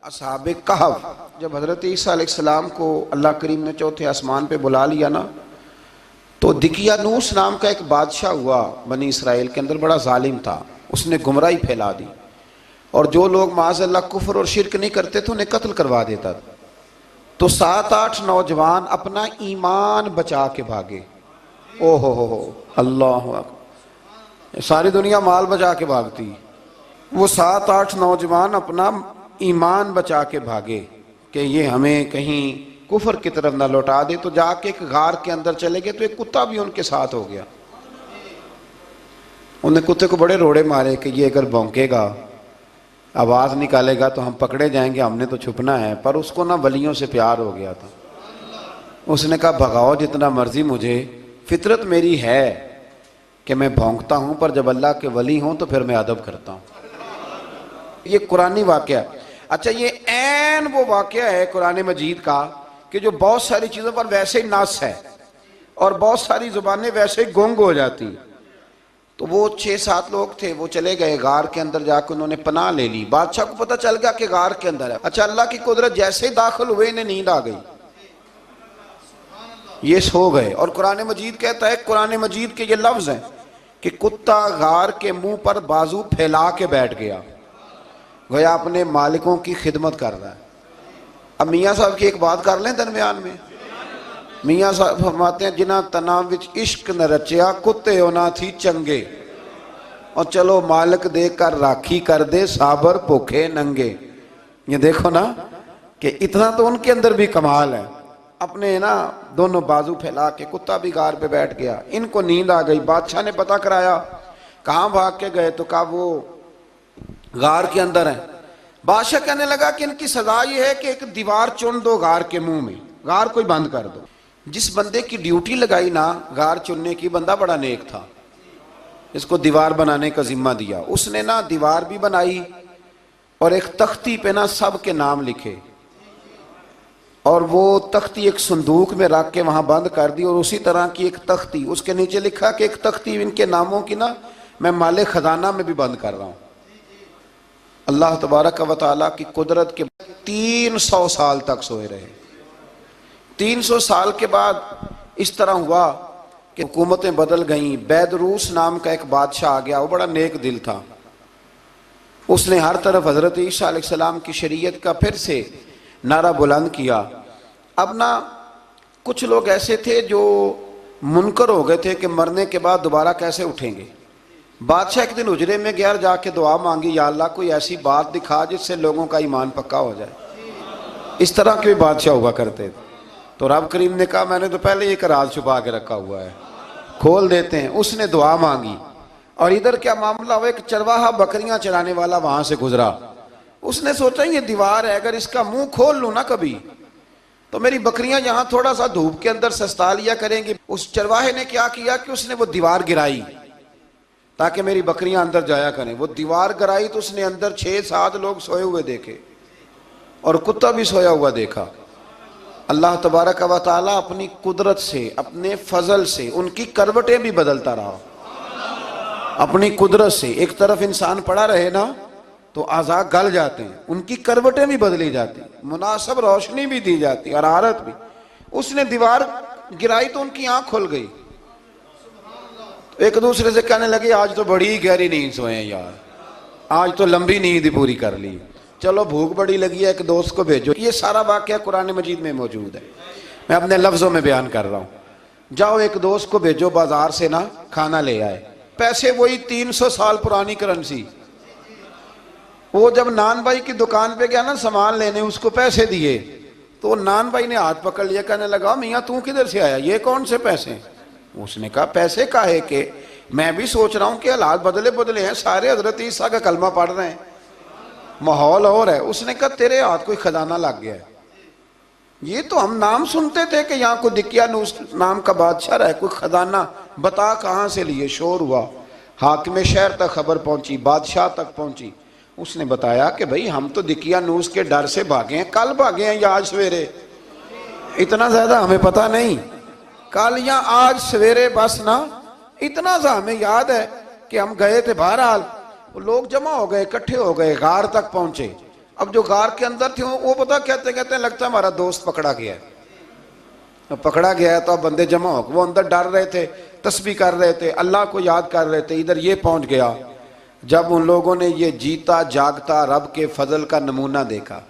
असहाबे कहफ जब हज़रत ईसा अलैहिस्सलाम को अल्लाह करीम ने चौथे आसमान पे बुला लिया ना, तो दिकियानूस नाम का एक बादशाह हुआ बनी इसराइल के अंदर, बड़ा जालिम था। उसने गुमराही फैला दी और जो लोग माज़अल्लाह कुफ्र और शिरक नहीं करते थे उन्हें कत्ल करवा देता था। तो 7-8 नौजवान अपना ईमान बचा के भागे। ओहो हो अल्लाह अकबर, सारी दुनिया माल बचा के भागती, वो 7-8 नौजवान अपना ईमान बचा के भागे कि ये हमें कहीं कुफर की तरफ ना लौटा दे। तो जाके एक गार के अंदर चले गए, तो एक कुत्ता भी उनके साथ हो गया। उन्हें कुत्ते को बड़े रोड़े मारे कि ये अगर भौंकेगा, आवाज़ निकालेगा तो हम पकड़े जाएंगे, हमने तो छुपना है। पर उसको ना वलियों से प्यार हो गया था। उसने कहा भगाओ जितना मर्जी मुझे, फितरत मेरी है कि मैं भौंकता हूँ, पर जब अल्लाह के वली हूँ तो फिर मैं अदब करता हूँ। ये कुरानी वाक़या। अच्छा, ये ऐन वो वाक़या है कुरान मजीद का कि जो बहुत सारी चीज़ों पर वैसे ही नास है और बहुत सारी ज़ुबानें वैसे ही गुंग हो जाती। तो वो 6-7 लोग थे, वो चले गए गार के अंदर, जाकर उन्होंने पनाह ले ली। बादशाह को पता चल गया कि गार के अंदर है। अच्छा, अल्लाह की कुदरत, जैसे ही दाखिल हुए इन्हें नींद आ गई, ये सो गए। और कुरान मजीद कहता है, कुरान मजीद के ये लफ्ज़ हैं कि कुत्ता गार के मुंह पर बाजू फैला के बैठ गया, गोया अपने मालिकों की खिदमत कर रहा है। अब मियाँ साहब की एक बात कर लें दरमियान में। मियाँ साहब फरमाते हैं, जिन्ना तना विच इश्क न रचिया, कुत्ते होना थी चंगे, और चलो मालिक दे कर राखी कर दे, साबर भूखे नंगे। ये देखो ना कि इतना तो उनके अंदर भी कमाल है। अपने ना दोनों बाजू फैला के, कुत्ता भी गार पे बैठ गया। इनको नींद आ गई। बादशाह ने पता कराया, कहाँ भाग के गए? तो कहा वो गार के अंदर है। बादशाह कहने लगा कि इनकी सजा ये है कि एक दीवार चुन दो गार के मुंह में, गार कोई बंद कर दो। जिस बंदे की ड्यूटी लगाई ना गार चुनने की, बंदा बड़ा नेक था, इसको दीवार बनाने का जिम्मा दिया। उसने ना दीवार भी बनाई और एक तख्ती पे ना सब के नाम लिखे, और वो तख्ती एक संदूक में रख के वहां बंद कर दी। और उसी तरह की एक तख्ती, उसके नीचे लिखा कि एक तख्ती इनके नामों की ना मैं माले खजाना में भी बंद कर रहा हूं। अल्लाह तबारक व तआला की कुदरत के 300 साल तक सोए रहे। 300 साल के बाद इस तरह हुआ कि हुकूमतें बदल गईं। बैदरूस नाम का एक बादशाह आ गया, वो बड़ा नेक दिल था। उसने हर तरफ हज़रत ईसा अलैहिस्सलाम की शरीयत का फिर से नारा बुलंद किया। अब ना कुछ लोग ऐसे थे जो मुनकर हो गए थे कि मरने के बाद दोबारा कैसे उठेंगे। बादशाह एक दिन हुजरे में गया, जाके दुआ मांगी, या अल्लाह कोई ऐसी बात दिखा जिससे लोगों का ईमान पक्का हो जाए। इस तरह के भी बादशाह हुआ करते थे। तो रब करीम ने कहा, मैंने तो पहले एक राज छुपा के रखा हुआ है, खोल देते हैं। उसने दुआ मांगी और इधर क्या मामला हुआ, एक चरवाहा बकरियां चराने वाला वहां से गुजरा। उसने सोचा ये दीवार है, अगर इसका मुंह खोल लूं ना कभी तो मेरी बकरियां यहाँ थोड़ा सा धूप के अंदर सस्ता लिया करेंगी। उस चरवाहे ने क्या किया कि उसने वो दीवार गिराई ताकि मेरी बकरियां अंदर जाया करें। वो दीवार गिराई तो उसने अंदर 6-7 लोग सोए हुए देखे और कुत्ता भी सोया हुआ देखा। अल्लाह तबारक व तआला अपनी कुदरत से, अपने फजल से उनकी करवटें भी बदलता रहा। अपनी कुदरत से एक तरफ इंसान पड़ा रहे ना तो आज़ा गल जाते हैं, उनकी करवटें भी बदली जाती, मुनासिब रोशनी भी दी जाती, हरारत भी। उसने दीवार गिराई तो उनकी आंख खुल गई। एक दूसरे से कहने लगे, आज तो बड़ी गहरी नींद सोए हैं यार, आज तो लंबी नींद ही पूरी कर ली। चलो भूख बड़ी लगी है, एक दोस्त को भेजो। ये सारा वाकया कुरान मजीद में मौजूद है, मैं अपने लफ्ज़ों में बयान कर रहा हूँ। जाओ एक दोस्त को भेजो बाजार से ना खाना ले आए। पैसे वही 300 साल पुरानी करेंसी। वो जब नान भाई की दुकान पे गया ना सामान लेने, उसको पैसे दिए तो नान भाई ने हाथ पकड़ लिया, कहने लगा, मियाँ तू किधर से आया, ये कौन से पैसे? उसने कहा, पैसे काहे के? मैं भी सोच रहा हूँ कि हालात बदले बदले हैं, सारे हजरत ईसा का कलमा पढ़ रहे हैं, माहौल और है। उसने कहा, तेरे हाथ कोई खजाना लग गया है। ये तो हम नाम सुनते थे कि यहाँ को दिकियानूस नाम का बादशाह है, कोई खजाना, बता कहाँ से लिए? शोर हुआ, हाकिम शहर तक खबर पहुंची, बादशाह तक पहुंची। उसने बताया कि भाई हम तो दिकियानूस के डर से भागे हैं, कल भागे हैं या आज सवेरे, इतना ज्यादा हमें पता नहीं, कल या आज सवेरे बस ना। इतना सा हमें याद है कि हम गए थे, बहरहाल लोग जमा हो गए, इकट्ठे हो गए, गार तक पहुंचे। अब जो गार के अंदर थे वो पता कहते कहते हैं लगता है हमारा दोस्त पकड़ा गया है। पकड़ा गया है तो अब बंदे जमा हो, वो अंदर डर रहे थे, तस्बीह कर रहे थे, अल्लाह को याद कर रहे थे। इधर ये पहुंच गया जब उन लोगों ने ये जीता जागता रब के फजल का नमूना देखा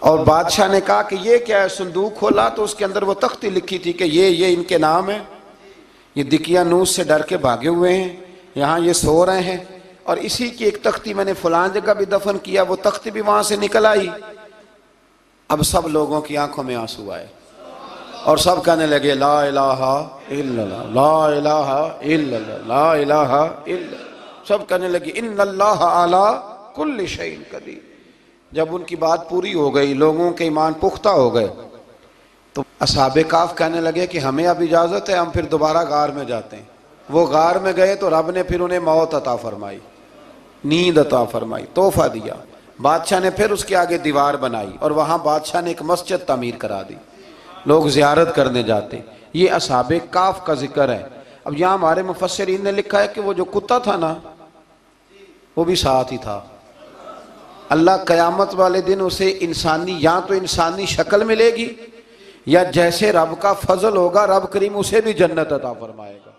और बादशाह ने कहा कि ये क्या है। संदूक खोला तो उसके अंदर वो तख्ती लिखी थी कि ये इनके नाम है, ये दिकियानूस से डर के भागे हुए हैं, यहाँ ये सो रहे हैं और इसी की एक तख्ती मैंने फलां जगह भी दफन किया, वो तख्ती भी वहां से निकल आई। अब सब लोगों की आंखों में आंसू आए और सब कहने लगे ला इलाहा इल्लल्लाह, ला इलाहा इल्लल्लाह, ला इलाहा इल्लल्लाह। सब कहने लगे इन्नल्लाह अला कुल्ली शैइन कदीर। जब उनकी बात पूरी हो गई, लोगों के ईमान पुख्ता हो गए, तो असहाबे काफ कहने लगे कि हमें अब इजाज़त है, हम फिर दोबारा गार में जाते हैं। वो गार में गए तो रब ने फिर उन्हें मौत अता फरमाई, नींद अता फरमाई, तोहफा दिया। बादशाह ने फिर उसके आगे दीवार बनाई और वहाँ बादशाह ने एक मस्जिद तामीर करा दी, लोग ज़ियारत करने जाते। ये असहाबे काफ का जिक्र है। अब यहाँ हमारे मुफस्सिरीन ने लिखा है कि वो जो कुत्ता था ना, वो भी साथ ही था। अल्लाह क़यामत वाले दिन उसे इंसानी, या तो इंसानी शक्ल मिलेगी या जैसे रब का फजल होगा रब करीम उसे भी जन्नत अता फरमाएगा।